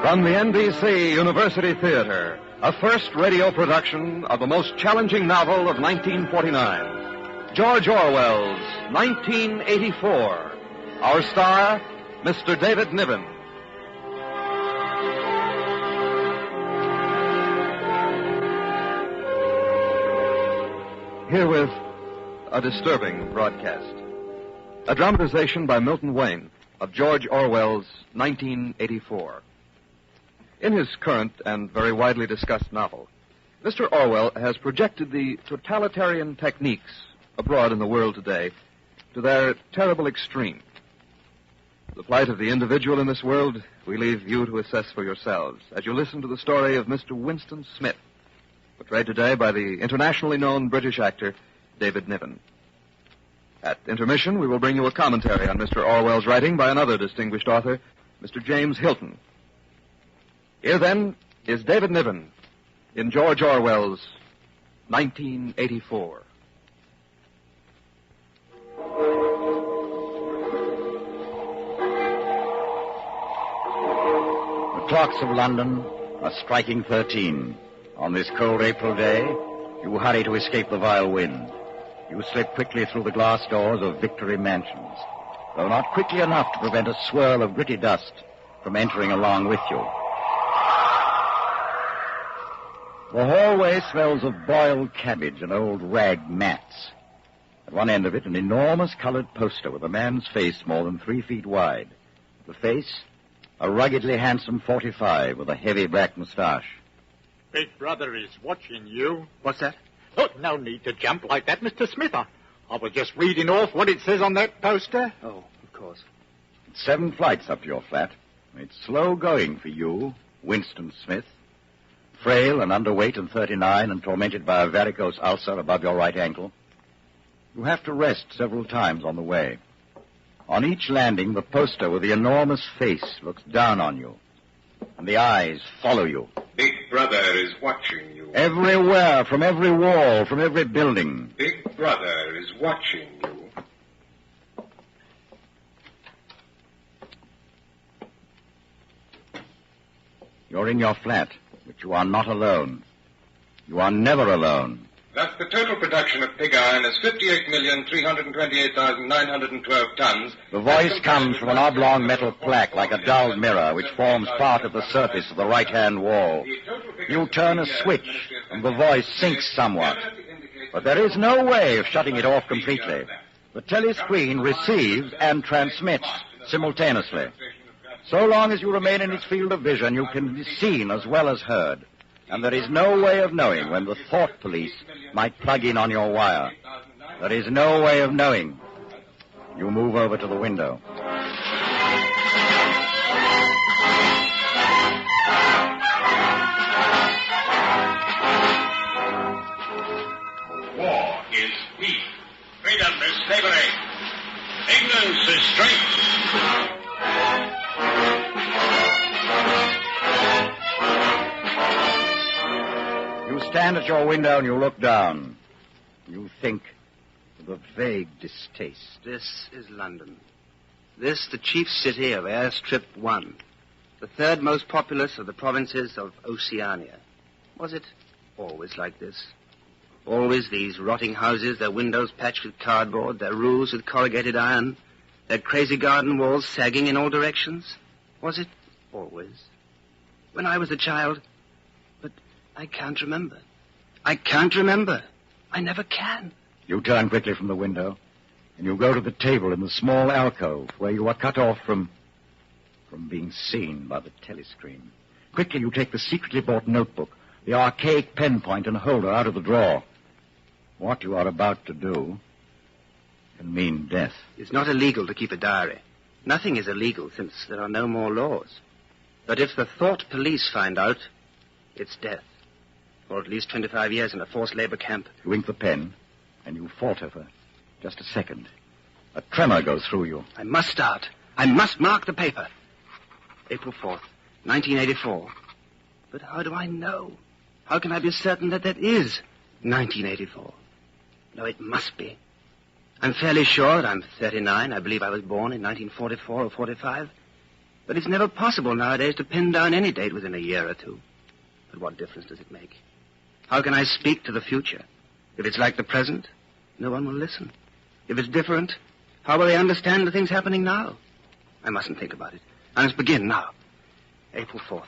From the NBC University Theater, a first radio production of the most challenging novel of 1949, George Orwell's 1984. Our star, Mr. David Niven. Herewith, a disturbing broadcast. A dramatization by Milton Wayne of George Orwell's 1984. In his current and very widely discussed novel, Mr. Orwell has projected the totalitarian techniques abroad in the world today to their terrible extreme. The plight of the individual in this world we leave you to assess for yourselves as you listen to the story of Mr. Winston Smith, portrayed today by the internationally known British actor David Niven. At intermission, we will bring you a commentary on Mr. Orwell's writing by another distinguished author, Mr. James Hilton. Here, then, is David Niven in George Orwell's 1984. The clocks of London are striking 13. On this cold April day, you hurry to escape the vile wind. You slip quickly through the glass doors of Victory mansions, though not quickly enough to prevent a swirl of gritty dust from entering along with you. The hallway smells of boiled cabbage and old rag mats. At one end of it, an enormous colored poster with a man's face more than 3 feet wide. The face, a ruggedly handsome 45 with a heavy black mustache. Big Brother is watching you. What's that? Oh, no need to jump like that, Mr. Smith. I was just reading off what it says on that poster. Oh, of course. It's 7 flights up to your flat. It's slow going for you, Winston Smith. Frail and underweight and 39 and tormented by a varicose ulcer above your right ankle. You have to rest several times on the way. On each landing, the poster with the enormous face looks down on you, and the eyes follow you. Big Brother is watching you. Everywhere, from every wall, from every building. Big Brother is watching you. You're in your flat, but you are not alone. You are never alone. Thus, the total production of pig iron is 58,328,912 tons. The voice comes from an oblong metal plaque like a dulled mirror which forms part of the surface of the right-hand wall. You turn a switch, and the voice sinks somewhat. But there is no way of shutting it off completely. The telescreen receives and transmits simultaneously. So long as you remain in its field of vision, you can be seen as well as heard. And there is no way of knowing when the thought police might plug in on your wire. There is no way of knowing. You move over to the window. War is peace. Freedom is slavery. Ignorance is strength. You stand at your window and you look down. You think with a vague distaste. This is London. This, the chief city of Airstrip One, the third most populous of the provinces of Oceania. Was it always like this? Always these rotting houses, their windows patched with cardboard, their roofs with corrugated iron, their crazy garden walls sagging in all directions? Was it always? When I was a child... But I can't remember. I can't remember. I never can. You turn quickly from the window, and you go to the table in the small alcove where you are cut off from being seen by the telescreen. Quickly you take the secretly bought notebook, the archaic pen point and holder out of the drawer. What you are about to do can mean death. It's not illegal to keep a diary. Nothing is illegal since there are no more laws. But if the thought police find out, it's death. Or at least 25 years in a forced labor camp. You ink the pen, and you falter for just a second. A tremor goes through you. I must start. I must mark the paper. April 4th, 1984. But how do I know? How can I be certain that that is 1984? No, it must be. I'm fairly sure that I'm 39. I believe I was born in 1944 or 45. But it's never possible nowadays to pin down any date within a year or two. But what difference does it make? How can I speak to the future? If it's like the present, no one will listen. If it's different, how will they understand the things happening now? I mustn't think about it. I must begin now. April 4th.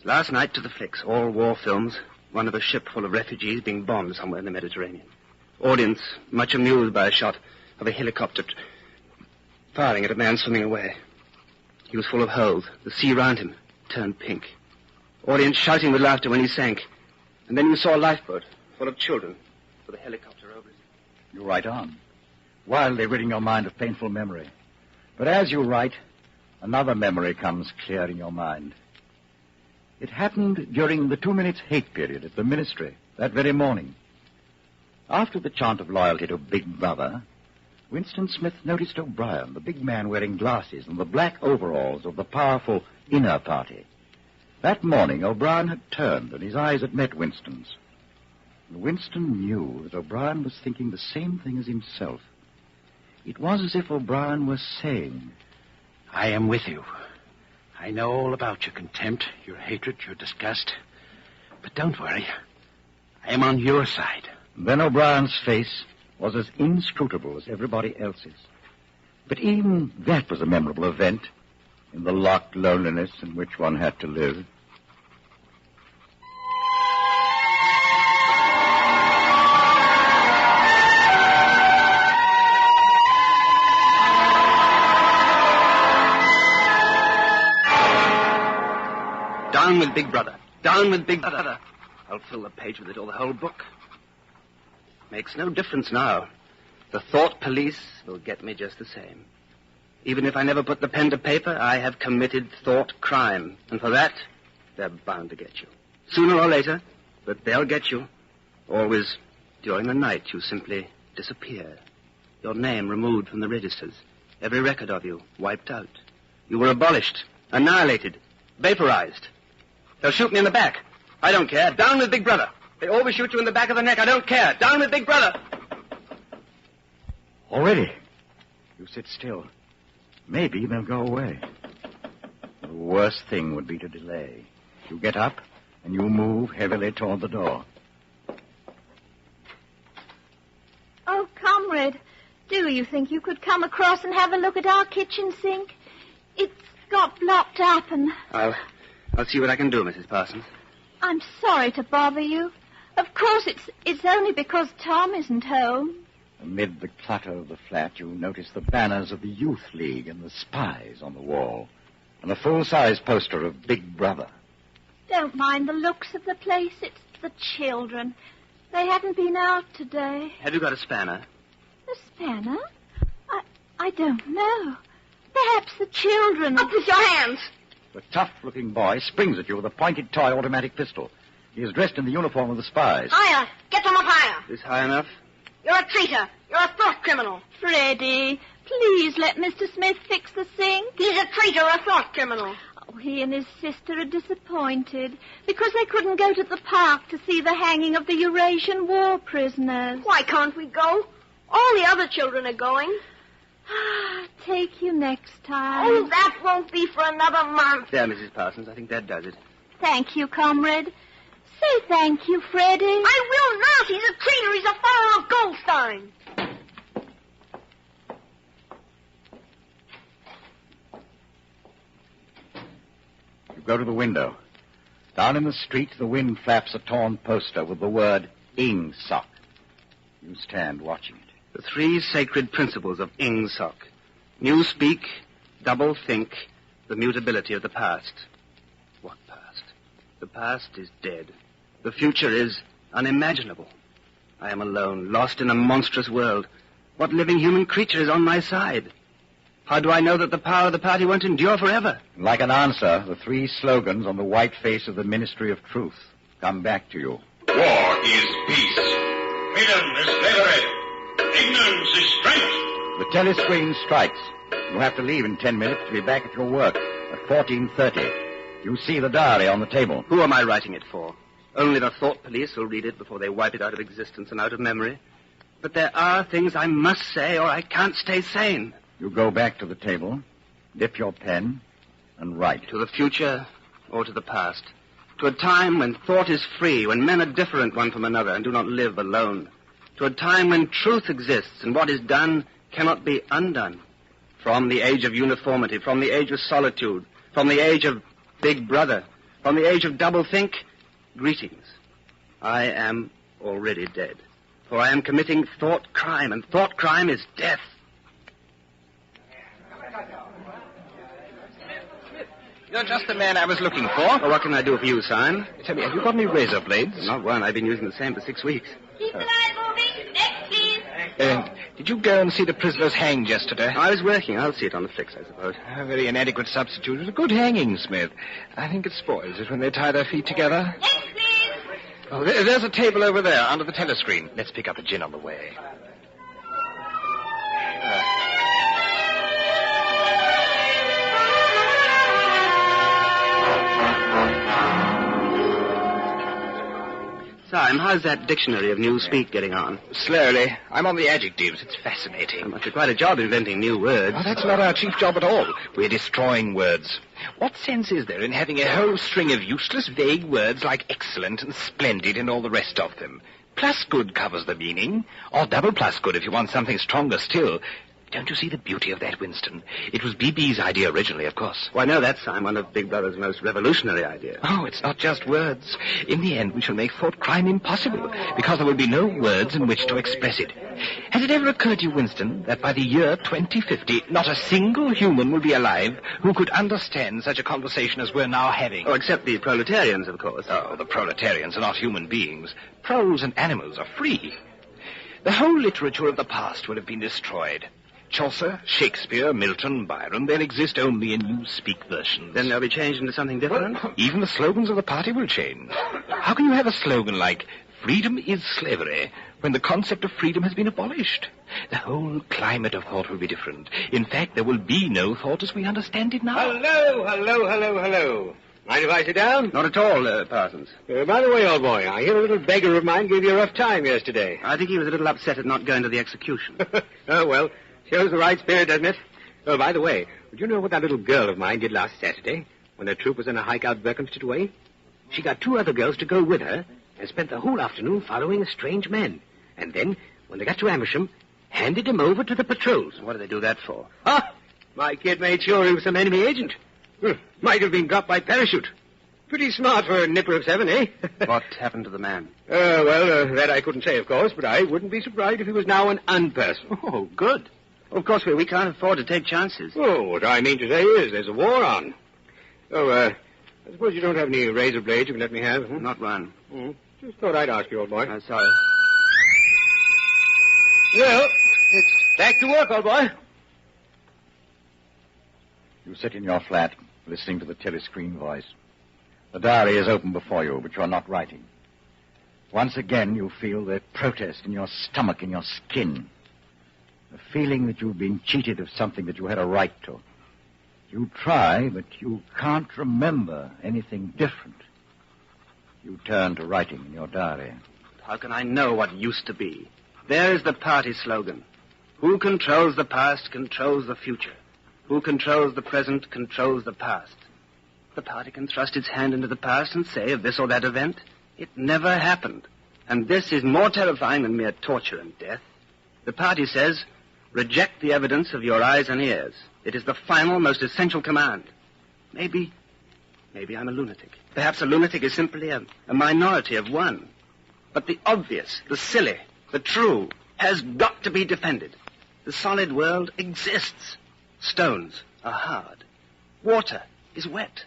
Last night to the flicks, all war films, one of a ship full of refugees being bombed somewhere in the Mediterranean. Audience much amused by a shot of a helicopter firing at a man swimming away. He was full of holes. The sea round him turned pink. Audience shouting with laughter when he sank. And then you saw a lifeboat full of children with a helicopter over it. You write on, wildly ridding your mind of painful memory. But as you write, another memory comes clear in your mind. It happened during the 2 minutes hate period at the ministry that very morning. After the chant of loyalty to Big Brother, Winston Smith noticed O'Brien, the big man wearing glasses and the black overalls of the powerful inner party. That morning, O'Brien had turned, and his eyes had met Winston's. And Winston knew that O'Brien was thinking the same thing as himself. It was as if O'Brien was saying, I am with you. I know all about your contempt, your hatred, your disgust. But don't worry. I am on your side. Then O'Brien's face was as inscrutable as everybody else's. But even that was a memorable event in the locked loneliness in which one had to live. Down with Big Brother. Down with Big Brother. I'll fill the page with it or the whole book. Makes no difference now. The thought police will get me just the same. Even if I never put the pen to paper, I have committed thought crime. And for that, they're bound to get you. Sooner or later, but they'll get you. Always during the night, you simply disappear. Your name removed from the registers. Every record of you wiped out. You were abolished, annihilated, vaporized. They'll shoot me in the back. I don't care. Down with Big Brother. They overshoot you in the back of the neck. I don't care. Down with Big Brother. Already? You sit still. Maybe they'll go away. The worst thing would be to delay. You get up, and you move heavily toward the door. Oh, comrade, do you think you could come across and have a look at our kitchen sink? It's got blocked up and... I'll see what I can do, Mrs. Parsons. I'm sorry to bother you. Of course, it's only because Tom isn't home. Amid the clutter of the flat, you notice the banners of the Youth League and the spies on the wall, and a full-size poster of Big Brother. Don't mind the looks of the place. It's the children. They haven't been out today. Have you got a spanner? A spanner? I don't know. Perhaps the children... Up with your hands! The tough-looking boy springs at you with a pointed toy automatic pistol. He is dressed in the uniform of the spies. Higher! Get them up higher! Is high enough? You're a traitor! You're a thought criminal! Freddie, please let Mr. Smith fix the sink. He's a traitor, a thought criminal! Oh, he and his sister are disappointed because they couldn't go to the park to see the hanging of the Eurasian war prisoners. Why can't we go? All the other children are going. Take you next time. Oh, that won't be for another month. There, Mrs. Parsons, I think that does it. Thank you, comrade. Say thank you, Freddie. I will not. He's a traitor. He's a follower of Goldstein. You go to the window. Down in the street, the wind flaps a torn poster with the word Ingsoc. You stand watching it. The three sacred principles of Ingsoc. Newspeak, double think, the mutability of the past. What past? The past is dead. The future is unimaginable. I am alone, lost in a monstrous world. What living human creature is on my side? How do I know that the power of the party won't endure forever? Like an answer, the three slogans on the white face of the Ministry of Truth come back to you. War is peace. Freedom is slavery. Ignorance is strength. The telescreen strikes. You have to leave in 10 minutes to be back at your work at 14:30. You see the diary on the table. Who am I writing it for? Only the thought police will read it before they wipe it out of existence and out of memory. But there are things I must say or I can't stay sane. You go back to the table, dip your pen, and write. To the future or to the past. To a time when thought is free, when men are different one from another and do not live alone. To a time when truth exists and what is done cannot be undone. From the age of uniformity, from the age of solitude, from the age of Big Brother, from the age of doublethink, greetings. I am already dead. For I am committing thought crime, and thought crime is death. You're just the man I was looking for. Well, what can I do for you, Simon? Tell me, have you got any razor blades? Not one. I've been using the same for 6 weeks. Keep the line moving. Next, please. Did you go and see the prisoners hanged yesterday? I was working. I'll see it on the flicks, I suppose. A very inadequate substitute. It was a good hanging, Smith. I think it spoils it when they tie their feet together. Next, please. Oh, there's a table over there under the telescreen. Let's pick up a gin on the way. Simon, how's that dictionary of Newspeak getting on? Slowly. I'm on the adjectives. It's fascinating. I must do quite a job inventing new words. Oh, that's not our chief job at all. We're destroying words. What sense is there in having a whole string of useless, vague words like excellent and splendid and all the rest of them? Plus good covers the meaning, or double plus good if you want something stronger still. Don't you see the beauty of that, Winston? It was BB's idea originally, of course. Well, I know that's, Simon, one of Big Brother's most revolutionary ideas. Oh, it's not just words. In the end, we shall make thought crime impossible, because there will be no words in which to express it. Has it ever occurred to you, Winston, that by the year 2050, not a single human will be alive who could understand such a conversation as we're now having? Oh, except the proletarians, of course. Oh, the proletarians are not human beings. Proles and animals are free. The whole literature of the past will have been destroyed. Chaucer, Shakespeare, Milton, Byron, they'll exist only in Newspeak versions. Then they'll be changed into something different? Well, even the slogans of the party will change. How can you have a slogan like, freedom is slavery, when the concept of freedom has been abolished? The whole climate of thought will be different. In fact, there will be no thought as we understand it now. Hello. Mind if I sit down? Not at all, Parsons. By the way, old boy, I hear a little beggar of mine gave you a rough time yesterday. I think he was a little upset at not going to the execution. Oh, well, shows the right spirit, doesn't it? Oh, by the way, would you know what that little girl of mine did last Saturday when her troop was on a hike out Berkhamsted way? She got 2 other girls to go with her and spent the whole afternoon following a strange man. And then, when they got to Amersham, handed him over to the patrols. What did they do that for? Ah, my kid made sure he was some enemy agent. Might have been dropped by parachute. Pretty smart for a nipper of 7, eh? What happened to the man? That I couldn't say, of course, but I wouldn't be surprised if he was now an unperson. Oh, good. Of course, we can't afford to take chances. Oh, what I mean to say is there's a war on. I suppose you don't have any razor blades you can let me have? Hmm? Not one. Just thought I'd ask you, old boy. I'm sorry. Well, it's back to work, old boy. You sit in your flat, listening to the telescreen voice. The diary is open before you, but you are not writing. Once again, you feel the protest in your stomach, in your skin. The feeling that you've been cheated of something that you had a right to. You try, but you can't remember anything different. You turn to writing in your diary. How can I know what used to be? There is the party slogan. Who controls the past controls the future. Who controls the present controls the past. The party can thrust its hand into the past and say of this or that event, it never happened. And this is more terrifying than mere torture and death. The party says, reject the evidence of your eyes and ears. It is the final, most essential command. Maybe I'm a lunatic. Perhaps a lunatic is simply a minority of one. But the obvious, the silly, the true, has got to be defended. The solid world exists. Stones are hard. Water is wet.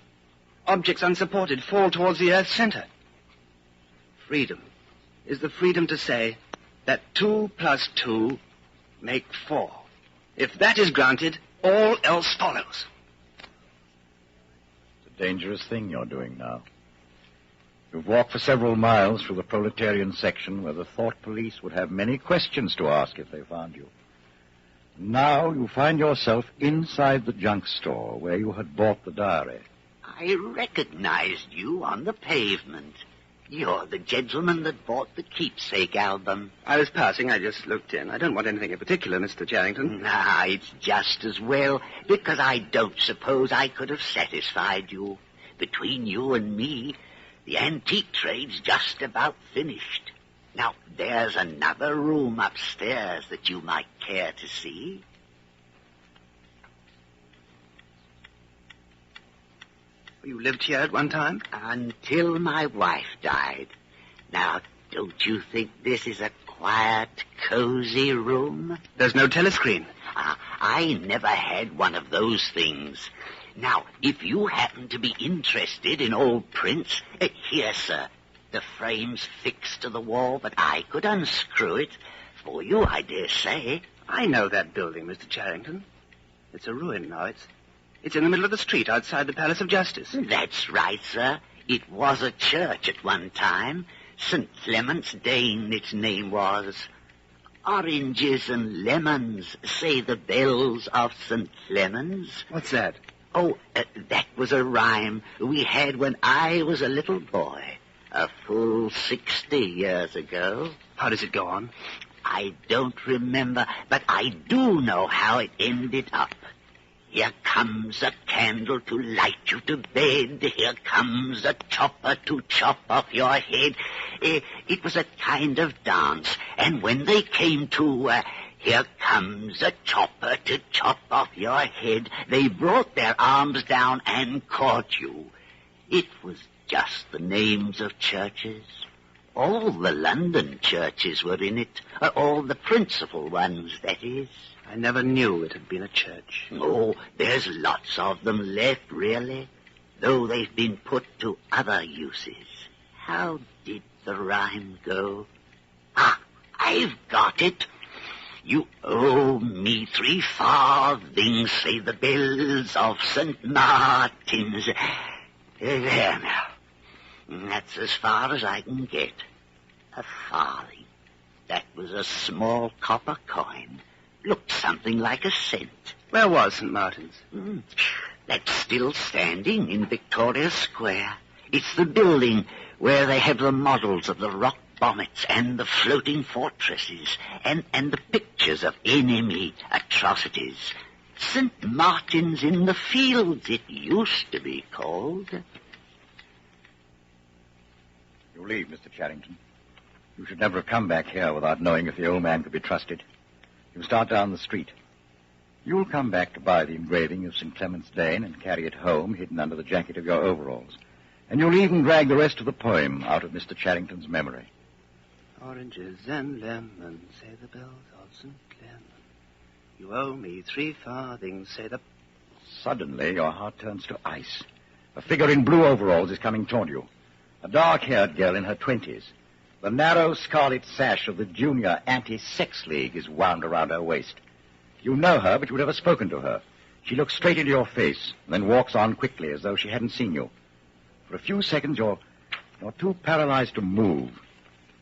Objects unsupported fall towards the earth's center. Freedom is the freedom to say that 2 + 2 make 4. If that is granted, all else follows. It's a dangerous thing you're doing now. You've walked for several miles through the proletarian section where the thought police would have many questions to ask if they found you. Now you find yourself inside the junk store where you had bought the diary. I recognized you on the pavement. You're the gentleman that bought the keepsake album. I was passing. I just looked in. I don't want anything in particular, Mr. Charrington. Nah, it's just as well, because I don't suppose I could have satisfied you. Between you and me, the antique trade's just about finished. Now, there's another room upstairs that you might care to see. You lived here at one time? Until my wife died. Now, don't you think this is a quiet, cozy room? There's no telescreen. I never had one of those things. Now, if you happen to be interested in old prints, here, sir. The frame's fixed to the wall, but I could unscrew it for you, I dare say. I know that building, Mr. Charrington. It's a ruin now. It's in the middle of the street outside the Palace of Justice. That's right, sir. It was a church at one time. St. Clement's Dane, its name was. Oranges and lemons, say the bells of St. Clement's. What's that? Oh, that was a rhyme we had when I was a little boy, a full 60 years ago. How does it go on? I don't remember, but I do know how it ended up. Here comes a candle to light you to bed. Here comes a chopper to chop off your head. It was a kind of dance. And when they came to, here comes a chopper to chop off your head, they brought their arms down and caught you. It was just the names of churches. All the London churches were in it. All the principal ones, that is. I never knew it had been a church. Oh, there's lots of them left, really, though they've been put to other uses. How did the rhyme go? I've got it. You owe me 3 farthings, say the bells of St. Martin's. There now. That's as far as I can get. A farthing. That was a small copper coin. Looked something like a cent. Where was St. Martin's? That's still standing in Victoria Square. It's the building where they have the models of the rock bonnets and the floating fortresses and the pictures of enemy atrocities. St. Martin's in the Fields, it used to be called. You leave, Mr. Charrington. You should never have come back here without knowing if the old man could be trusted. You start down the street. You'll come back to buy the engraving of St. Clement's Dane and carry it home hidden under the jacket of your overalls. And you'll even drag the rest of the poem out of Mr. Charrington's memory. Oranges and lemons, say the bells of St. Clement. You owe me 3 farthings, say the... Suddenly, your heart turns to ice. A figure in blue overalls is coming toward you. A dark-haired girl in her 20s. The narrow scarlet sash of the Junior Anti-Sex League is wound around her waist. You know her, but you've never spoken to her. She looks straight into your face, and then walks on quickly as though she hadn't seen you. For a few seconds, you're too paralyzed to move.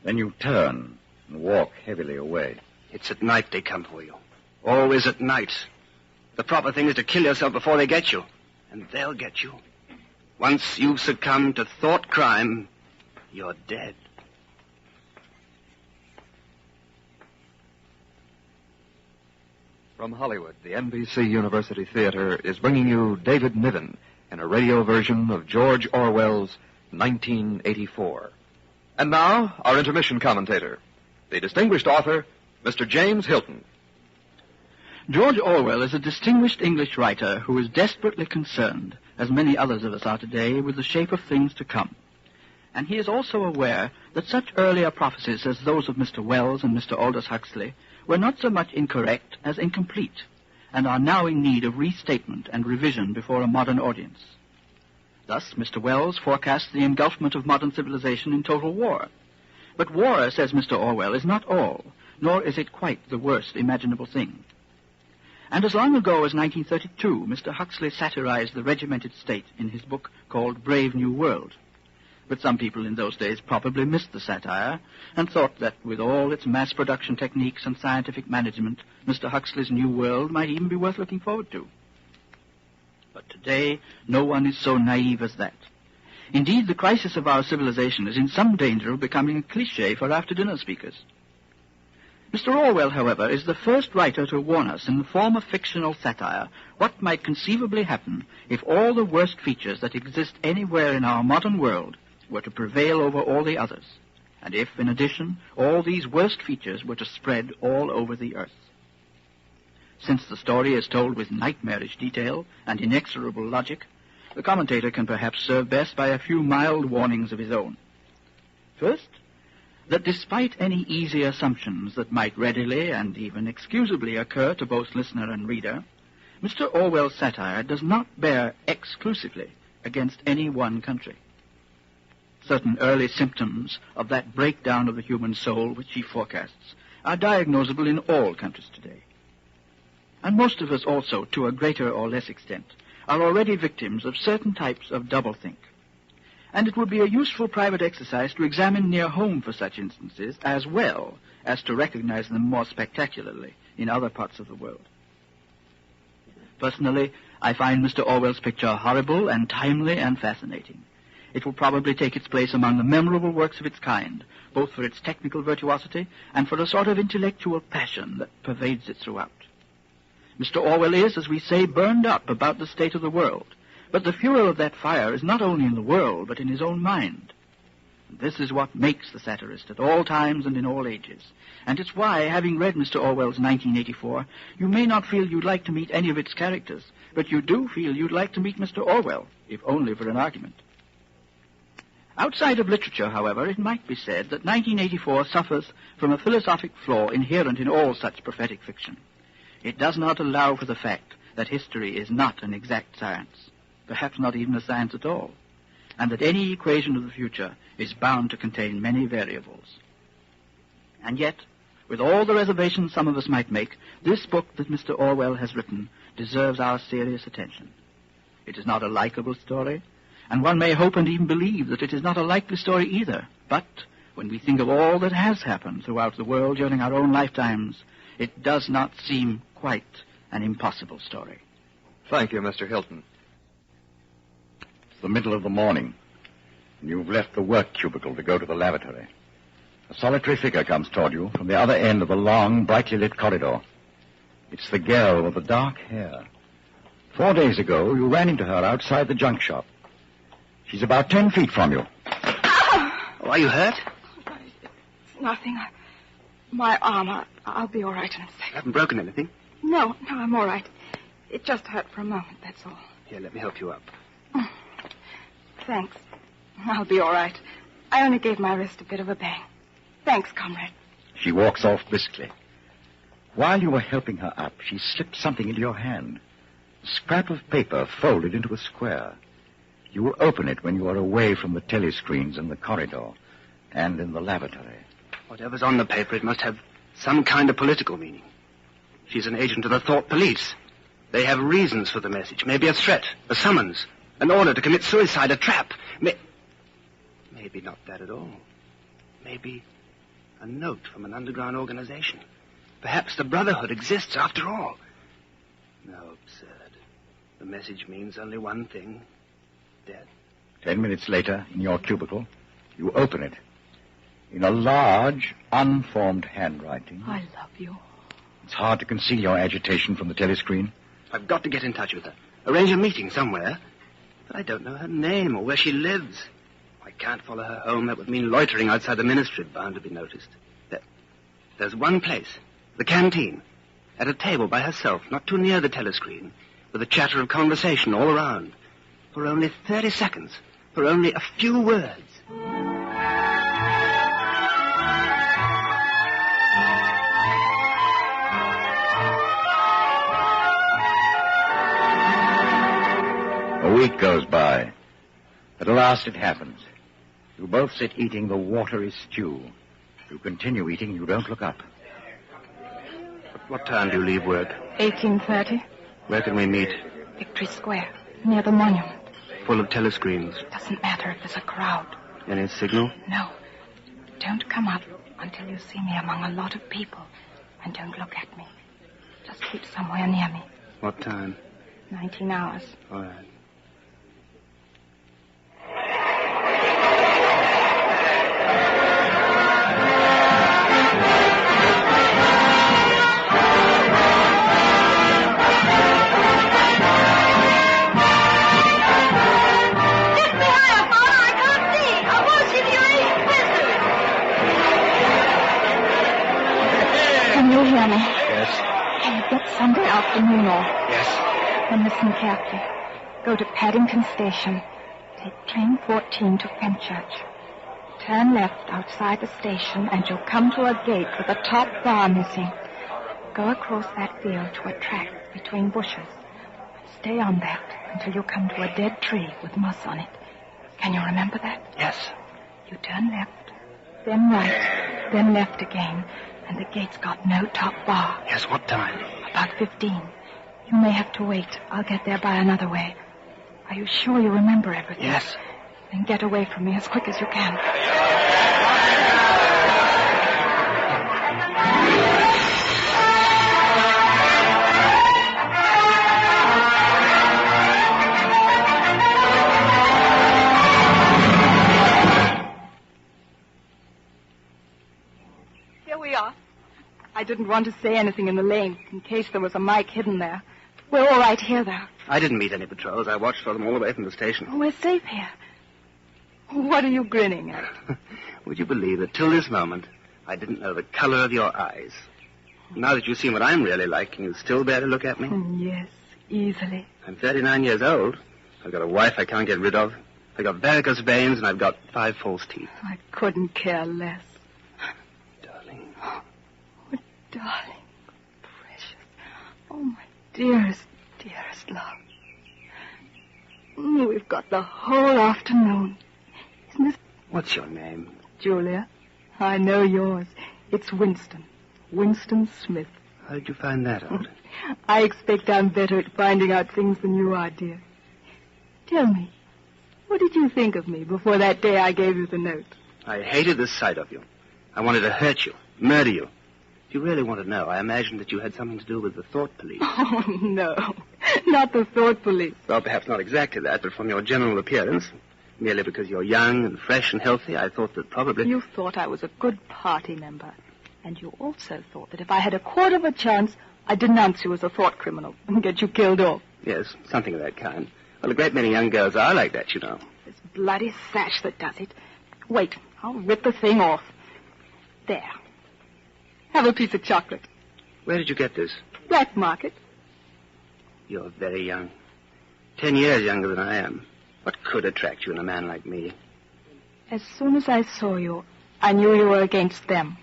Then you turn and walk heavily away. It's at night they come for you. Always at night. The proper thing is to kill yourself before they get you. And they'll get you. Once you've succumbed to thought crime, you're dead. From Hollywood, the NBC University Theater is bringing you David Niven in a radio version of George Orwell's 1984. And now, our intermission commentator, the distinguished author, Mr. James Hilton. George Orwell is a distinguished English writer who is desperately concerned, as many others of us are today, with the shape of things to come. And he is also aware that such earlier prophecies as those of Mr. Wells and Mr. Aldous Huxley were not so much incorrect as incomplete, and are now in need of restatement and revision before a modern audience. Thus, Mr. Wells forecasts the engulfment of modern civilization in total war. But war, says Mr. Orwell, is not all, nor is it quite the worst imaginable thing. And as long ago as 1932, Mr. Huxley satirized the regimented state in his book called Brave New World. But some people in those days probably missed the satire and thought that with all its mass production techniques and scientific management, Mr. Huxley's New World might even be worth looking forward to. But today, no one is so naive as that. Indeed, the crisis of our civilization is in some danger of becoming a cliché for after-dinner speakers. Mr. Orwell, however, is the first writer to warn us in the form of fictional satire what might conceivably happen if all the worst features that exist anywhere in our modern world were to prevail over all the others, and if, in addition, all these worst features were to spread all over the earth. Since the story is told with nightmarish detail and inexorable logic, the commentator can perhaps serve best by a few mild warnings of his own. First, that despite any easy assumptions that might readily and even excusably occur to both listener and reader, Mr. Orwell's satire does not bear exclusively against any one country. Certain early symptoms of that breakdown of the human soul which he forecasts are diagnosable in all countries today. And most of us also, to a greater or less extent, are already victims of certain types of doublethink. And it would be a useful private exercise to examine near home for such instances, as well as to recognize them more spectacularly in other parts of the world. Personally, I find Mr. Orwell's picture horrible and timely and fascinating. It will probably take its place among the memorable works of its kind, both for its technical virtuosity and for a sort of intellectual passion that pervades it throughout. Mr. Orwell is, as we say, burned up about the state of the world, but the fuel of that fire is not only in the world, but in his own mind. And this is what makes the satirist at all times and in all ages. And it's why, having read Mr. Orwell's 1984, you may not feel you'd like to meet any of its characters, but you do feel you'd like to meet Mr. Orwell, if only for an argument. Outside of literature, however, it might be said that 1984 suffers from a philosophic flaw inherent in all such prophetic fiction. It does not allow for the fact that history is not an exact science, perhaps not even a science at all, and that any equation of the future is bound to contain many variables. And yet, with all the reservations some of us might make, this book that Mr. Orwell has written deserves our serious attention. It is not a likable story, and one may hope and even believe that it is not a likely story either. But when we think of all that has happened throughout the world during our own lifetimes, it does not seem quite an impossible story. Thank you, Mr. Hilton. It's the middle of the morning, and you've left the work cubicle to go to the lavatory. A solitary figure comes toward you from the other end of the long, brightly lit corridor. It's the girl with the dark hair. 4 days ago, you ran into her outside the junk shop. She's about 10 feet from you. Oh, are you hurt? It's nothing. My arm. I'll be all right in a second. You haven't broken anything? No, I'm all right. It just hurt for a moment, that's all. Here, let me help you up. Thanks. I'll be all right. I only gave my wrist a bit of a bang. Thanks, comrade. She walks off briskly. While you were helping her up, she slipped something into your hand. A scrap of paper folded into a square. You will open it when you are away from the telescreens in the corridor and in the lavatory. Whatever's on the paper, it must have some kind of political meaning. She's an agent of the thought police. They have reasons for the message. Maybe a threat, a summons, an order to commit suicide, a trap. Maybe not that at all. Maybe a note from an underground organization. Perhaps the Brotherhood exists after all. No, absurd. The message means only one thing. Death. 10 minutes later, in your cubicle, you open it. In a large, unformed handwriting. I love you. It's hard to conceal your agitation from the telescreen. I've got to get in touch with her. Arrange a meeting somewhere. But I don't know her name or where she lives. I can't follow her home. That would mean loitering outside the ministry, bound to be noticed. There's one place. The canteen. At a table by herself, not too near the telescreen, with a chatter of conversation all around. For only 30 seconds. For only a few words. A week goes by. At last it happens. You both sit eating the watery stew. You continue eating, you don't look up. What time do you leave work? 18:30. Where can we meet? Victory Square, near the monument. Full of telescreens. Doesn't matter if there's a crowd. Any signal? No. Don't come up until you see me among a lot of people. And don't look at me. Just keep somewhere near me. What time? 19 hours. All right. Hey, get Sunday afternoon off. Yes? Then listen carefully. Go to Paddington Station. Take train 14 to Fenchurch. Turn left outside the station and you'll come to a gate with a top bar missing. Go across that field to a track between bushes. Stay on that until you come to a dead tree with moss on it. Can you remember that? Yes. You turn left, then right, then left again, and the gate's got no top bar. Yes, what time? About 15. You may have to wait. I'll get there by another way. Are you sure you remember everything? Yes. Then get away from me as quick as you can. Here we are. I didn't want to say anything in the lane in case there was a mic hidden there. We're all right here, though. I didn't meet any patrols. I watched for them all the way from the station. Oh, we're safe here. What are you grinning at? Would you believe that till this moment, I didn't know the color of your eyes? Now that you've seen what I'm really like, can you still bear to look at me? Yes, easily. I'm 39 years old. I've got a wife I can't get rid of. I've got varicose veins, and I've got 5 false teeth. I couldn't care less. Darling. Oh, darling. Precious. Oh, my dearest, dearest love. We've got the whole afternoon. Isn't this... What's your name? Julia. I know yours. It's Winston. Winston Smith. How did you find that out? I expect I'm better at finding out things than you are, dear. Tell me, what did you think of me before that day I gave you the note? I hated the sight of you. I wanted to hurt you, murder you. If you really want to know, I imagined that you had something to do with the thought police. Oh, no. Not the thought police. Well, perhaps not exactly that, but from your general appearance, merely because you're young and fresh and healthy, I thought that probably... You thought I was a good party member. And you also thought that if I had a quarter of a chance, I'd denounce you as a thought criminal and get you killed off. Yes, something of that kind. Well, a great many young girls are like that, you know. This bloody sash that does it. Wait, I'll rip the thing off. There. Have a piece of chocolate. Where did you get this? Black market. You're very young. 10 years younger than I am. What could attract you in a man like me? As soon as I saw you, I knew you were against them.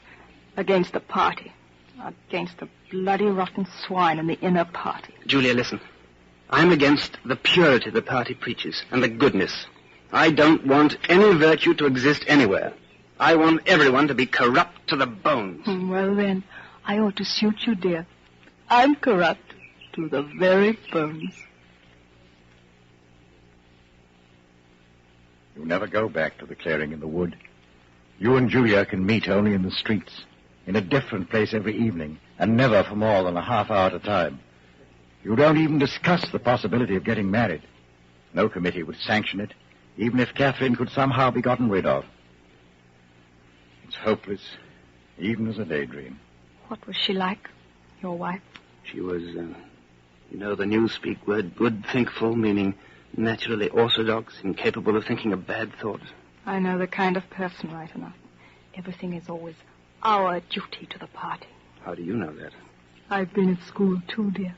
Against the party. Against the bloody rotten swine in the inner party. Julia, listen. I'm against the purity the party preaches and the goodness. I don't want any virtue to exist anywhere. I want everyone to be corrupt to the bones. Well, then, I ought to suit you, dear. I'm corrupt to the very bones. You never go back to the clearing in the wood. You and Julia can meet only in the streets, in a different place every evening, and never for more than a half hour at a time. You don't even discuss the possibility of getting married. No committee would sanction it, even if Catherine could somehow be gotten rid of. It's hopeless, even as a daydream. What was she like, your wife? She was, you know the Newspeak word, good, thinkful, meaning naturally orthodox, incapable of thinking a bad thought. I know the kind of person right enough. Everything is always our duty to the party. How do you know that? I've been at school too, dear.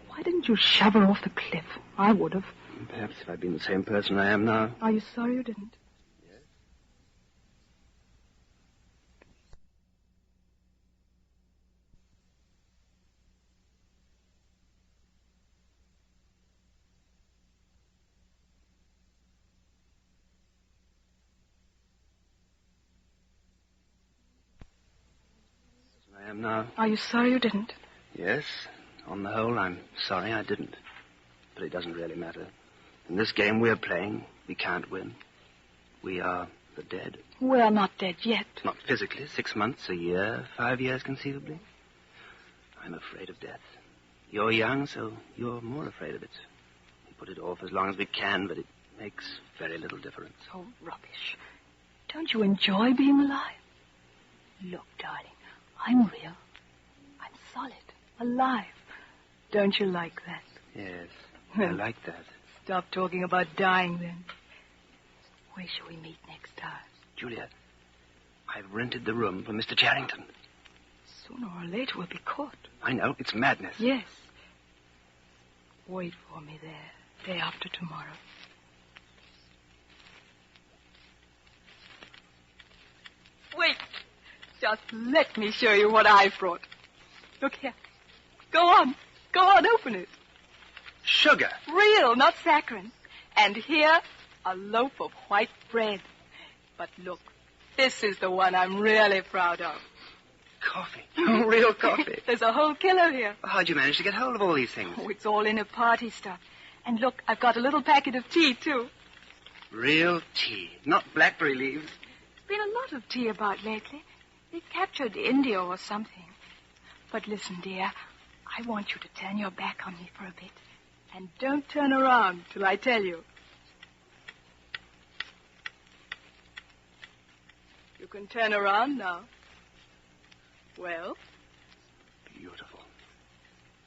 Why didn't you shove her off the cliff? I would have. Perhaps if I'd been the same person I am now. Are you sorry you didn't? Yes. I am now. Are you sorry you didn't? Yes. On the whole, I'm sorry I didn't. But it doesn't really matter. In this game we're playing, we can't win. We are the dead. We're not dead yet. Not physically. 6 months, a year, 5 years conceivably. I'm afraid of death. You're young, so you're more afraid of it. We put it off as long as we can, but it makes very little difference. Oh, rubbish. Don't you enjoy being alive? Look, darling, I'm real. I'm solid. Alive. Don't you like that? Yes, I like that. Stop talking about dying, then. Where shall we meet next time? Julia, I've rented the room for Mr. Charrington. Sooner or later we'll be caught. I know. It's madness. Yes. Wait for me there, day after tomorrow. Wait. Just let me show you what I've brought. Look here. Go on. Go on, open it. Sugar. Real, not saccharine. And here, a loaf of white bread. But look, this is the one I'm really proud of. Coffee. Real coffee. There's a whole kilo here. Well, how'd you manage to get hold of all these things? Oh, it's all in a party stuff. And look, I've got a little packet of tea, too. Real tea. Not blackberry leaves. There's been a lot of tea about lately. They've captured India or something. But listen, dear, I want you to turn your back on me for a bit. And don't turn around till I tell you. You can turn around now. Well? Beautiful.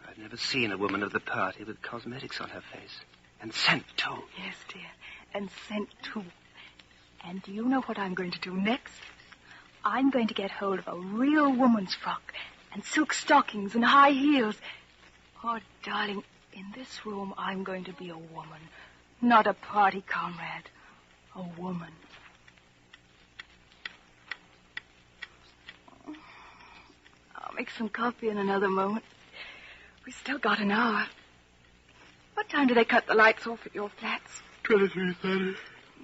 I've never seen a woman of the party with cosmetics on her face. And scent, too. Yes, dear. And scent, too. And do you know what I'm going to do next? I'm going to get hold of a real woman's frock and silk stockings and high heels. Oh, darling, in this room I'm going to be a woman, not a party comrade. A woman. I'll make some coffee in another moment. We still got an hour. What time do they cut the lights off at your flats? 23:30.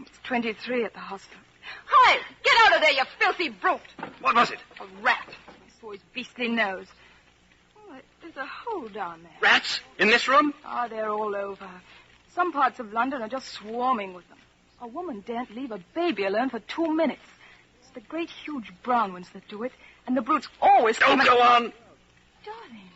It's 23 at the hospital. Hi! Get out of there, you filthy brute! What was it? A rat. I saw his beastly nose. Oh, there's a hole down there. Rats? In this room? Oh, they're all over. Some parts of London are just swarming with them. A woman daren't leave a baby alone for 2 minutes. It's the great, huge brown ones that do it, and the brutes always come... Don't go on! Darling,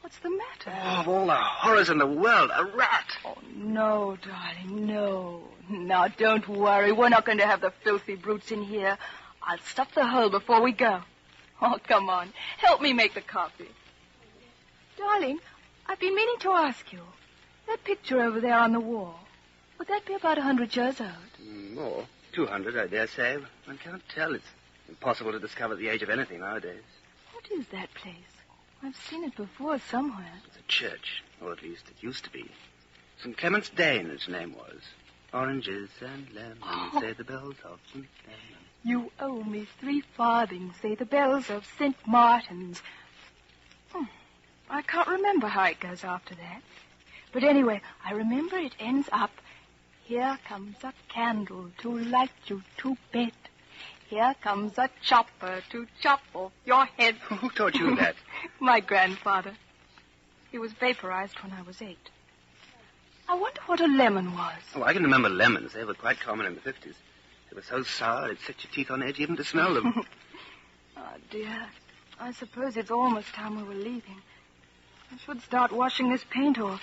what's the matter? Oh, of all the horrors in the world, a rat! Oh, no, darling, no. Now, don't worry. We're not going to have the filthy brutes in here. I'll stuff the hole before we go. Oh, come on. Help me make the coffee. Darling, I've been meaning to ask you. That picture over there on the wall, would that be about 100 years old? More. 200, I dare say. One can't tell. It's impossible to discover the age of anything nowadays. What is that place? I've seen it before somewhere. It's a church, or at least it used to be. St. Clement's Dane, its name was. Oranges and lemons, say the bells of St. Clement. You owe me 3 farthings, say the bells of St. Martin's. I can't remember how it goes after that. But anyway, I remember it ends up, here comes a candle to light you to bed. Here comes a chopper to chop off your head. Who taught you that? My grandfather. He was vaporized when I was 8. I wonder what a lemon was. Oh, I can remember lemons. They were quite common in the 50s. They were so sour it'd set your teeth on edge even to smell them. Oh, dear. I suppose it's almost time we were leaving. I should start washing this paint off.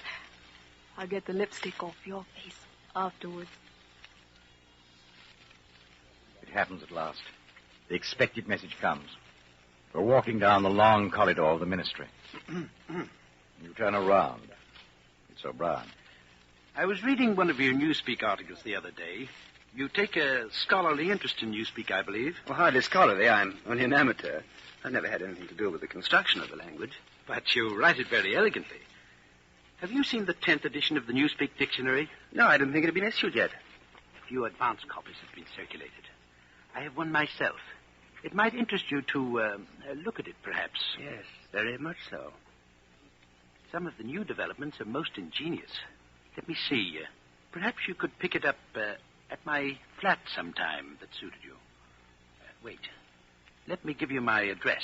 I'll get the lipstick off your face afterwards. It happens at last. The expected message comes. We're walking down the long corridor of the ministry. You turn around. It's O'Brien. I was reading one of your Newspeak articles the other day. You take a scholarly interest in Newspeak, I believe. Well, hardly scholarly. I'm only an amateur. I've never had anything to do with the construction of the language. But you write it very elegantly. Have you seen the 10th edition of the Newspeak dictionary? No, I didn't think it had been issued yet. A few advance copies have been circulated. I have one myself. It might interest you to look at it, perhaps. Yes, very much so. Some of the new developments are most ingenious. Let me see. Perhaps you could pick it up at my flat sometime that suited you. Wait. Let me give you my address.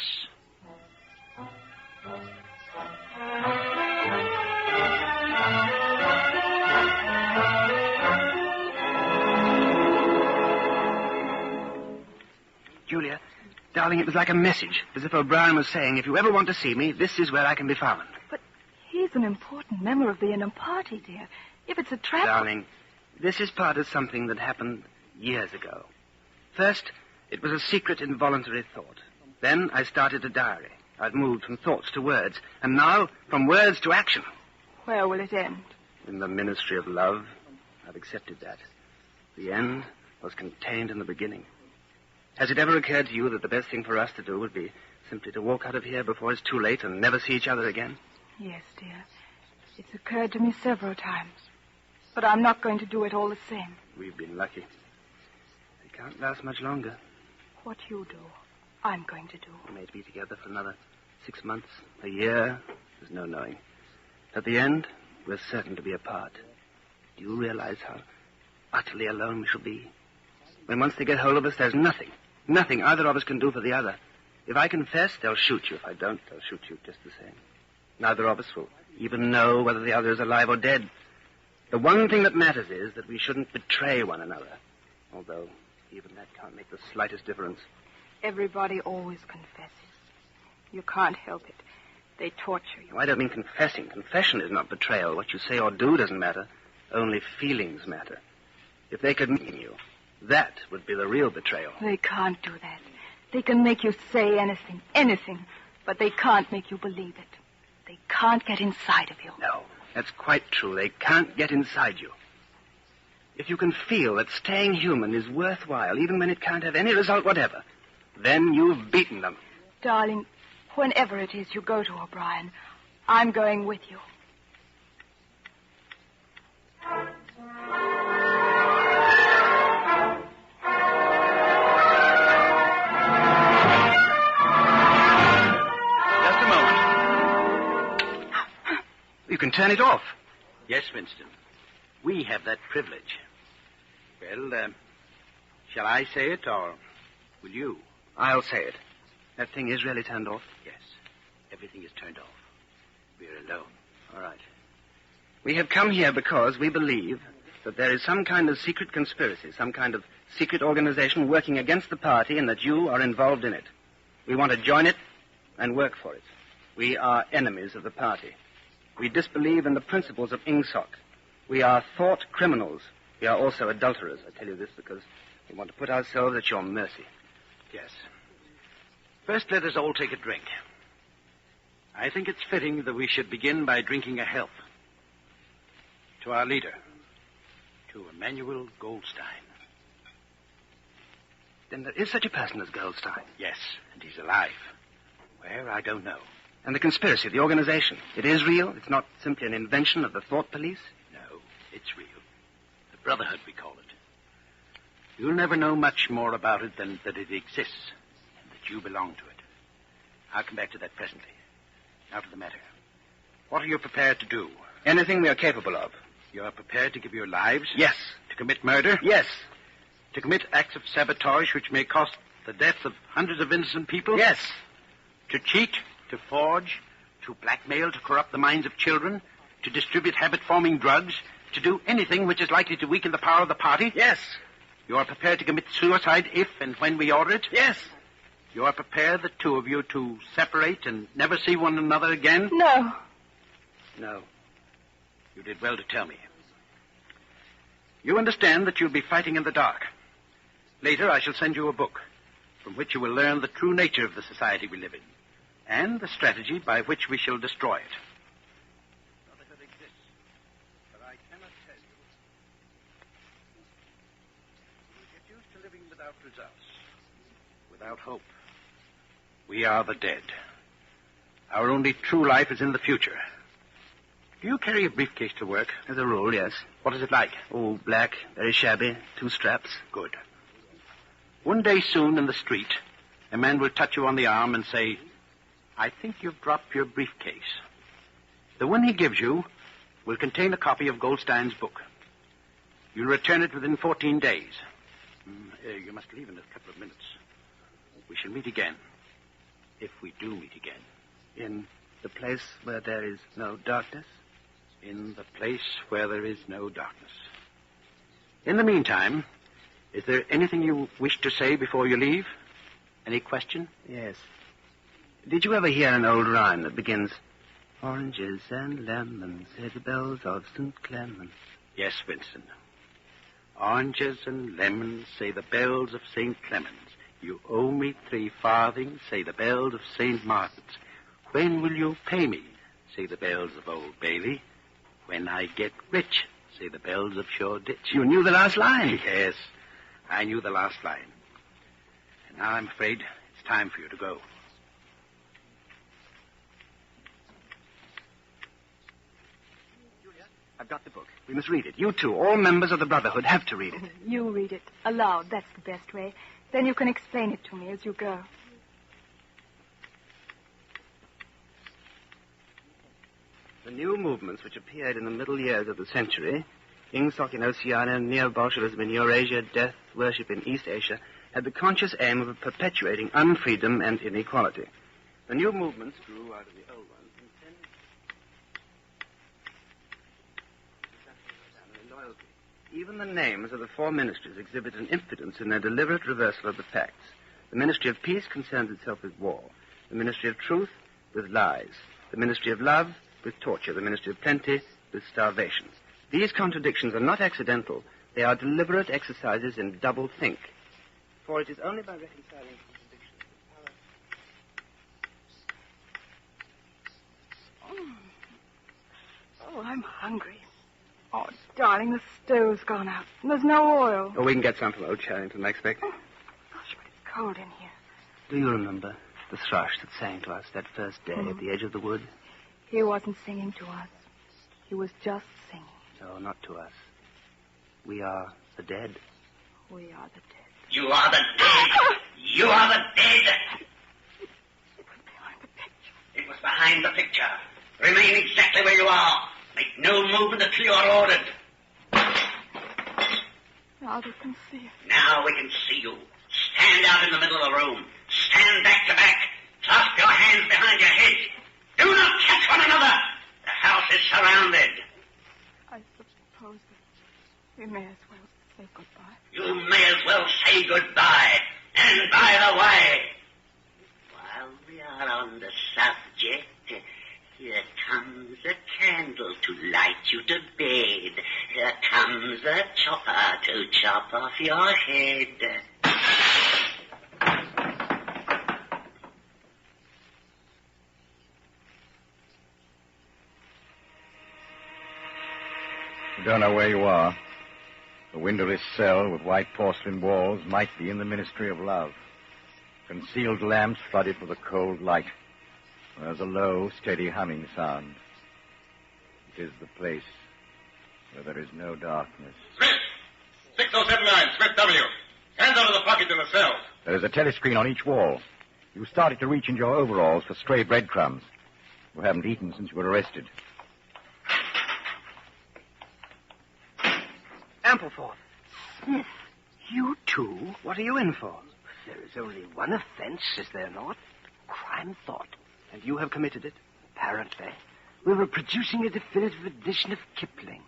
Julia, darling, it was like a message, as if O'Brien was saying, if you ever want to see me, this is where I can be found. But he's an important member of the inner party, dear. If it's a trap... Darling, this is part of something that happened years ago. First, it was a secret, involuntary thought. Then I started a diary. I'd moved from thoughts to words. And now, from words to action. Where will it end? In the ministry of love. I've accepted that. The end was contained in the beginning. Has it ever occurred to you that the best thing for us to do would be Simply to walk out of here before it's too late and never see each other again? Yes, dear. It's occurred to me several times. But I'm not going to do it all the same. We've been lucky. It can't last much longer. What you do, I'm going to do. We may be together for another 6 months, a year. There's no knowing. At the end, we're certain to be apart. Do you realize how utterly alone we shall be? When once they get hold of us, there's nothing either of us can do for the other. If I confess, they'll shoot you. If I don't, they'll shoot you just the same. Neither of us will even know whether the other is alive or dead. The one thing that matters is that we shouldn't betray one another, although even that can't make the slightest difference. Everybody always confesses. You can't help it. They torture you. No, I don't mean confessing. Confession is not betrayal. What you say or do doesn't matter. Only feelings matter. If they could mean you, that would be the real betrayal. They can't do that. They can make you say anything, but they can't make you believe it. They can't get inside of you. No, that's quite true. They can't get inside you. If you can feel that staying human is worthwhile, even when it can't have any result whatever, then you've beaten them. Darling, whenever it is you go to O'Brien, I'm going with you. You can turn it off. Yes, Winston. We have that privilege. Well, shall I say it, or will you? I'll say it. That thing is really turned off? Yes. Everything is turned off. We're alone. All right. We have come here because we believe that there is some kind of secret conspiracy, some kind of secret organization working against the party, and that you are involved in it. We want to join it and work for it. We are enemies of the party. We disbelieve in the principles of Ingsoc. We are thought criminals. We are also adulterers. I tell you this because we want to put ourselves at your mercy. Yes. First, let us all take a drink. I think it's fitting that we should begin by drinking a health. To our leader, to Emmanuel Goldstein. Then there is such a person as Goldstein? Yes, and he's alive. Where, I don't know. And the conspiracy, the organization, it is real? It's not simply an invention of the thought police? No, it's real. The Brotherhood, we call it. You'll never know much more about it than that it exists, and that you belong to it. I'll come back to that presently. Now to the matter. What are you prepared to do? Anything we are capable of. You are prepared to give your lives? Yes. To commit murder? Yes. To commit acts of sabotage which may cost the death of hundreds of innocent people? Yes. To cheat? To forge, to blackmail, to corrupt the minds of children, to distribute habit-forming drugs, to do anything which is likely to weaken the power of the party? Yes. You are prepared to commit suicide if and when we order it? Yes. You are prepared, the two of you, to separate and never see one another again? No. No. You did well to tell me. You understand that you'll be fighting in the dark. Later, I shall send you a book from which you will learn the true nature of the society we live in, and the strategy by which we shall destroy it. Brotherhood exists, but I cannot tell you. You will get used to living without results, without hope. We are the dead. Our only true life is in the future. Do you carry a briefcase to work? As a rule, yes. What is it like? Oh, black, very shabby, 2 straps. Good. One day soon in the street, a man will touch you on the arm and say, I think you've dropped your briefcase. The one he gives you will contain a copy of Goldstein's book. You'll return it within 14 days. You must leave in a couple of minutes. We shall meet again. If we do meet again. In the place where there is no darkness? In the place where there is no darkness. In the meantime, is there anything you wish to say before you leave? Any question? Yes. Did you ever hear an old rhyme that begins, Oranges and lemons, say the bells of St. Clement? Yes, Winston. Oranges and lemons, say the bells of St. Clement's. You owe me 3 farthings, say the bells of St. Martin's. When will you pay me, say the bells of Old Bailey. When I get rich, say the bells of Shoreditch. You knew the last line? Yes, I knew the last line. And now I'm afraid it's time for you to go. I've got the book. We must read it. You too. All members of the Brotherhood have to read it. You read it aloud. That's the best way. Then you can explain it to me as you go. The new movements which appeared in the middle years of the century, Ingsoc in Oceania, neo-Bolshevism in Eurasia, death worship in East Asia, had the conscious aim of perpetuating unfreedom and inequality. The new movements grew out of the old ones and tended to loyalty. Even the names of the four ministries exhibit an impotence in their deliberate reversal of the facts. The Ministry of Peace concerns itself with war. The Ministry of Truth with lies. The Ministry of Love with torture. The Ministry of Plenty with starvation. These contradictions are not accidental. They are deliberate exercises in double think. For it is only by reconciling contradictions that power... Oh, I'm hungry. Oh, darling, the stove's gone out. And there's no oil. Oh, we can get some from Old Charrington, I expect. Oh, gosh, but it's cold in here. Do you remember the thrush that sang to us that first day at the edge of the wood? He wasn't singing to us. He was just singing. No, not to us. We are the dead. We are the dead. You are the dead. You are the dead. It was behind the picture. It was behind the picture. Remain exactly where you are. Make no movement until you are ordered. Now we can see it. Now we can see you. Stand out in the middle of the room. Stand back to back. Clasp your hands behind your head. Do not touch one another. The house is surrounded. I suppose that we may as well say goodbye. You may as well say goodbye. And by the way, while we are on the subject, here comes a candle to light you to bed. Here comes a chopper to chop off your head. You don't know where you are. The windowless cell with white porcelain walls might be in the Ministry of Love. Concealed lamps flooded with a cold light. There's a low, steady humming sound. It is the place where there is no darkness. Smith! 6079, Smith W. Hands out of the pockets in the cells. There is a telescreen on each wall. You started to reach into your overalls for stray breadcrumbs. You haven't eaten since you were arrested. Ampleforth. Smith, you too? What are you in for? There is only one offense, is there not? Crime thought. And you have committed it? Apparently. We were producing a definitive edition of Kipling.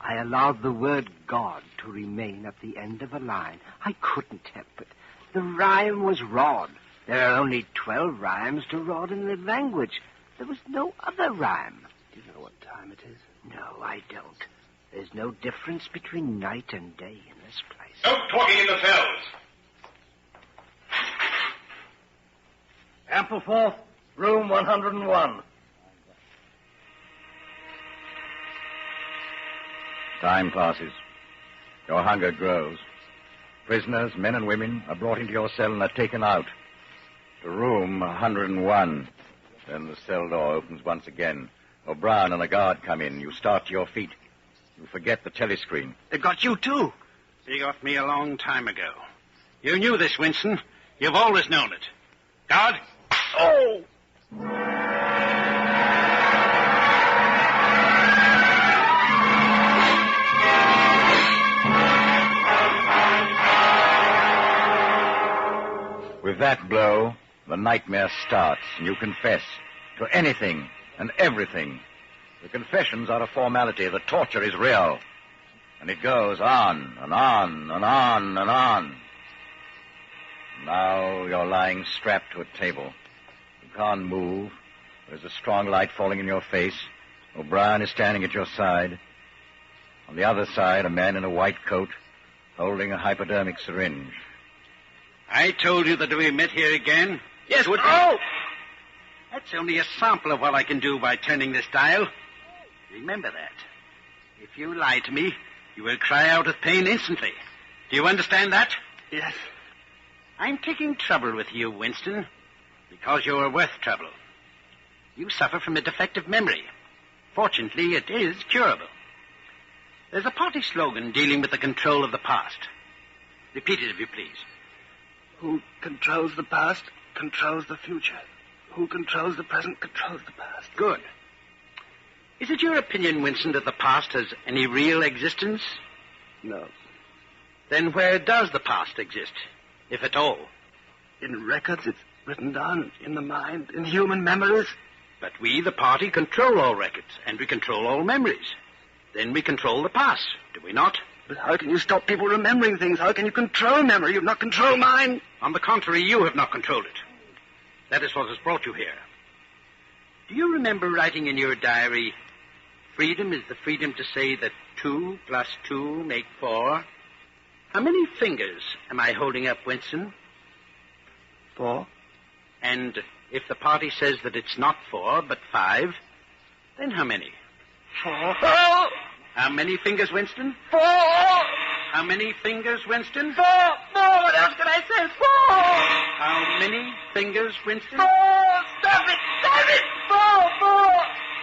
I allowed the word God to remain at the end of a line. I couldn't help it. The rhyme was rod. There are only 12 rhymes to rod in the language. There was no other rhyme. Do you know what time it is? No, I don't. There's no difference between night and day in this place. No talking in the cells. Ampleforth, room 101. Time passes. Your hunger grows. Prisoners, men and women, are brought into your cell and are taken out. To room 101. Then the cell door opens once again. O'Brien and a guard come in. You start to your feet. You forget the telescreen. They got you, too. They got me a long time ago. You knew this, Winston. You've always known it. Guard? Oh! With that blow, the nightmare starts, and you confess to anything and everything. The confessions are a formality. The torture is real. And it goes on and on and on and on. Now you're lying strapped to a table. You can't move. There's a strong light falling in your face. O'Brien is standing at your side. On the other side, a man in a white coat holding a hypodermic syringe. I told you that we met here again. Yes, would Oh! That's only a sample of what I can do by turning this dial. Remember that. If you lie to me, you will cry out with pain instantly. Do you understand that? Yes. I'm taking trouble with you, Winston, because you are worth trouble. You suffer from a defective memory. Fortunately, it is curable. There's a party slogan dealing with the control of the past. Repeat it, if you please. Who controls the past controls the future. Who controls the present controls the past. Good. Is it your opinion, Winston, that the past has any real existence? No. Then where does the past exist, if at all? In records, it's written down in the mind, in human memories. But we, the party, control all records, and we control all memories. Then we control the past, do we not? But how can you stop people remembering things? How can you control memory? You've not controlled mine. On the contrary, you have not controlled it. That is what has brought you here. Do you remember writing in your diary, freedom is the freedom to say that 2 plus 2 make 4? How many fingers am I holding up, Winston? 4. And if the party says that it's not 4, but 5, then how many? 4. How many fingers, Winston? 4. How many fingers, Winston? 4. What else can I say? 4. How many fingers, Winston? 4. Stop it! Stop it! 4.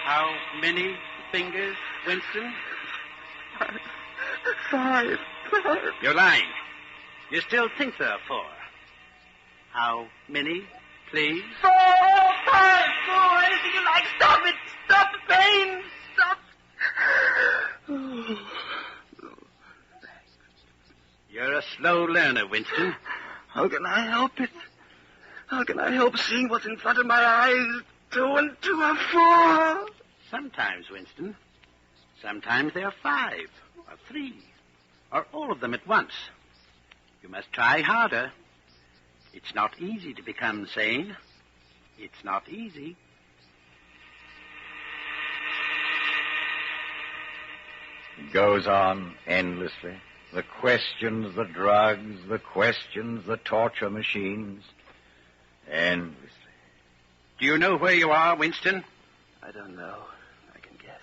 How many fingers, Winston? 5. You're lying. You still think there are 4. How many, please? 4, 5, 4, anything you like. Stop it! Stop the pain! Stop! You're a slow learner, Winston. How can I help it? How can I help seeing what's in front of my eyes? 2 and 2 are 4. Sometimes, Winston. Sometimes they are 5, or 3, or all of them at once. You must try harder. It's not easy to become sane. It's not easy. It goes on endlessly. The questions, the drugs, the questions, the torture machines. Endlessly. Do you know where you are, Winston? I don't know. I can guess.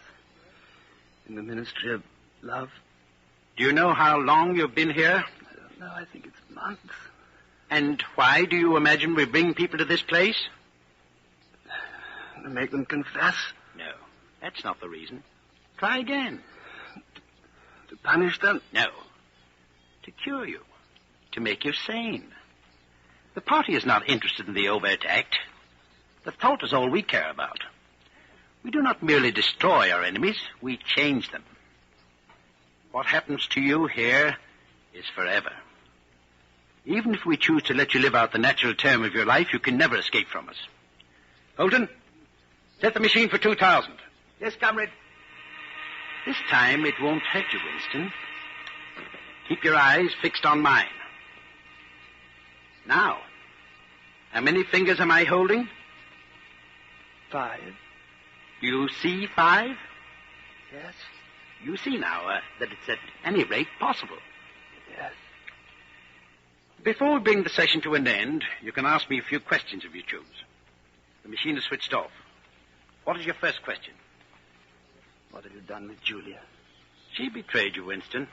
In the Ministry of Love. Do you know how long you've been here? I don't know. I think it's months. And why do you imagine we bring people to this place? To make them confess. No, that's not the reason. Try again. To punish them? No. To cure you. To make you sane. The party is not interested in the overt act. The thought is all we care about. We do not merely destroy our enemies, we change them. What happens to you here is forever. Even if we choose to let you live out the natural term of your life, you can never escape from us. Holton, set the machine for 2,000. Yes, comrade. This time it won't hurt you, Winston. Keep your eyes fixed on mine. Now, how many fingers am I holding? 5. You see 5? Yes. You see now that it's at any rate possible. Yes. Before we bring the session to an end, you can ask me a few questions if you choose. The machine is switched off. What is your first question? What have you done with Julia? She betrayed you, Winston.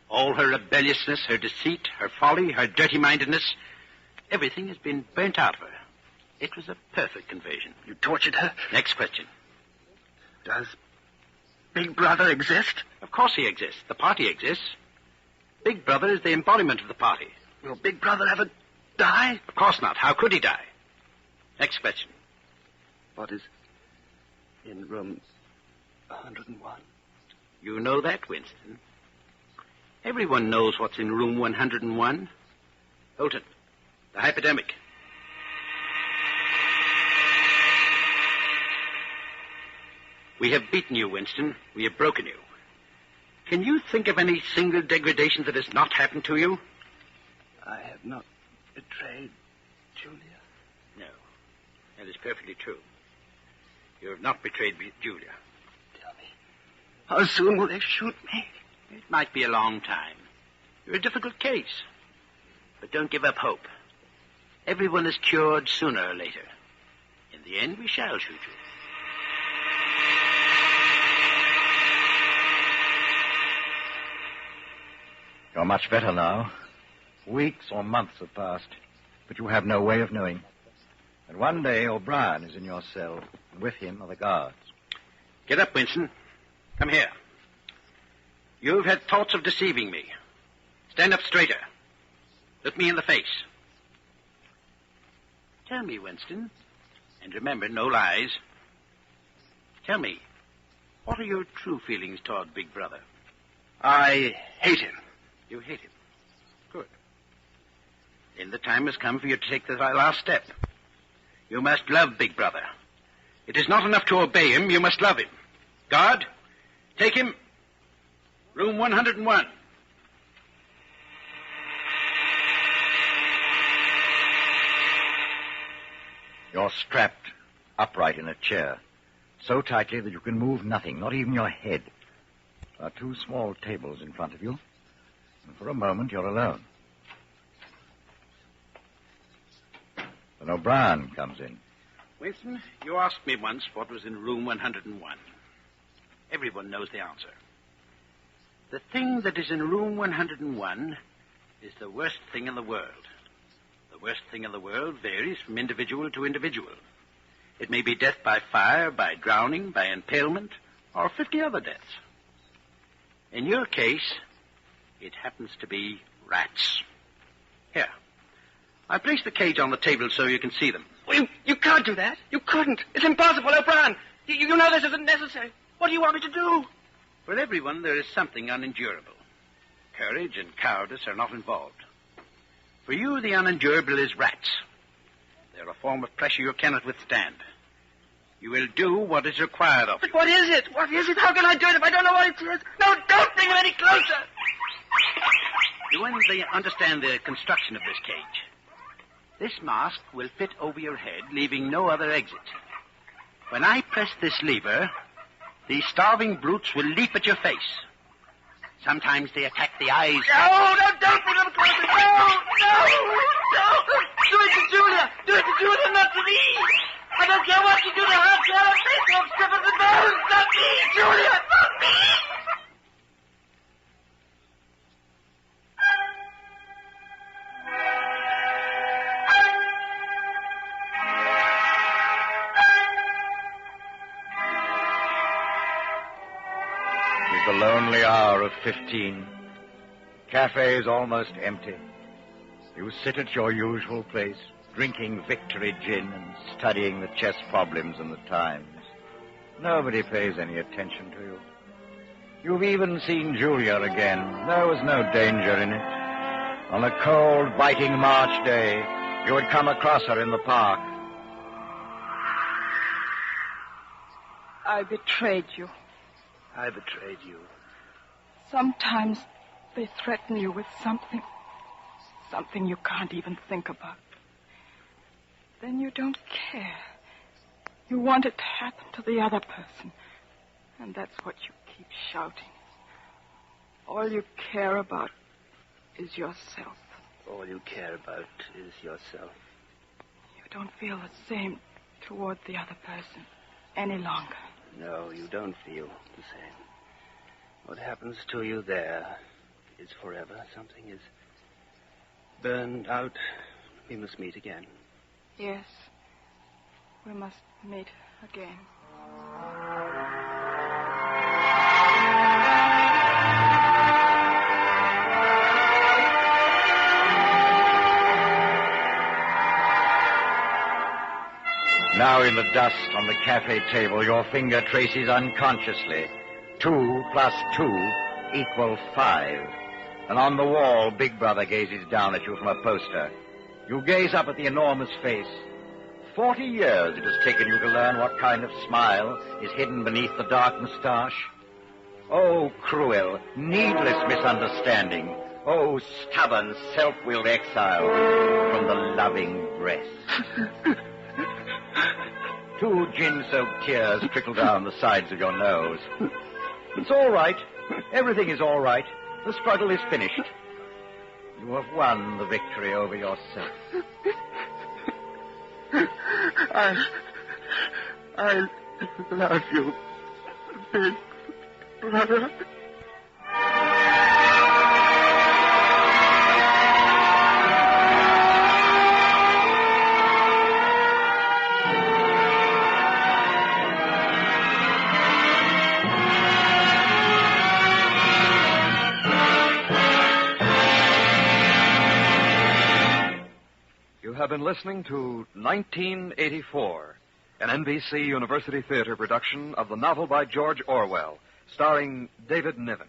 All her rebelliousness, her deceit, her folly, her dirty-mindedness, everything has been burnt out of her. It was a perfect invasion. You tortured her? Next question. Does Big Brother exist? Of course he exists. The party exists. Big Brother is the embodiment of the party. Will Big Brother ever die? Of course not. How could he die? Next question. What is in room 101? You know that, Winston. Everyone knows what's in room 101. Holton, the hypodermic. We have beaten you, Winston. We have broken you. Can you think of any single degradation that has not happened to you? I have not betrayed Julia. No, that is perfectly true. You have not betrayed Julia. Tell me, how soon will they shoot me? It might be a long time. You're a difficult case. But don't give up hope. Everyone is cured sooner or later. In the end, we shall shoot you. You're much better now. Weeks or months have passed, but you have no way of knowing. And one day O'Brien is in your cell, and with him are the guards. Get up, Winston. Come here. You've had thoughts of deceiving me. Stand up straighter. Look me in the face. Tell me, Winston, and remember, no lies. Tell me, what are your true feelings toward Big Brother? I hate him. You hate him? Good. Then the time has come for you to take the last step. You must love Big Brother. It is not enough to obey him, you must love him. Guard, take him. Room 101. You're strapped upright in a chair, so tightly that you can move nothing, not even your head. There are two small tables in front of you, and for a moment you're alone. Then O'Brien comes in. Winston, you asked me once what was in room 101. Everyone knows the answer. The thing that is in room 101 is the worst thing in the world. The worst thing in the world varies from individual to individual. It may be death by fire, by drowning, by impalement, or 50 other deaths. In your case, it happens to be rats. Here. I placed the cage on the table so you can see them. Well, you can't do that. You couldn't. It's impossible, O'Brien. You know this isn't necessary. What do you want me to do? For everyone, there is something unendurable. Courage and cowardice are not involved. For you, the unendurable is rats. They're a form of pressure you cannot withstand. You will do what is required of you. But what is it? What is it? How can I do it if I don't know what it is? No, don't bring him any closer. You understand the construction of this cage. This mask will fit over your head, leaving no other exit. When I press this lever, these starving brutes will leap at your face. Sometimes they attack the eyes. No, don't bring him closer. No. Do it to Julia. Do it to Julia, not to me. I don't care what you do to her. Tear her face off, strip her the bones. Not me, Julia, not me. The lonely hour of 15. Cafe is almost empty. You sit at your usual place, drinking victory gin and studying the chess problems and the Times. Nobody pays any attention to you. You've even seen Julia again. There was no danger in it. On a cold, biting March day, you had come across her in the park. I betrayed you. I betrayed you. Sometimes they threaten you with something you can't even think about. Then you don't care. You want it to happen to the other person. And that's what you keep shouting. All you care about is yourself. All you care about is yourself. You don't feel the same toward the other person any longer. No, you don't feel the same. What happens to you there is forever. Something is burned out. We must meet again. Yes, we must meet again. Now in the dust on the cafe table, your finger traces unconsciously 2 + 2 = 5. And on the wall, Big Brother gazes down at you from a poster. You gaze up at the enormous face. 40 years it has taken you to learn what kind of smile is hidden beneath the dark moustache. Oh, cruel, needless misunderstanding. Oh, stubborn, self-willed exile from the loving breast. 2 gin-soaked tears trickle down the sides of your nose. It's all right. Everything is all right. The struggle is finished. You have won the victory over yourself. I love you, Big Brother. have been listening to 1984, an NBC University Theater production of the novel by George Orwell, starring David Niven.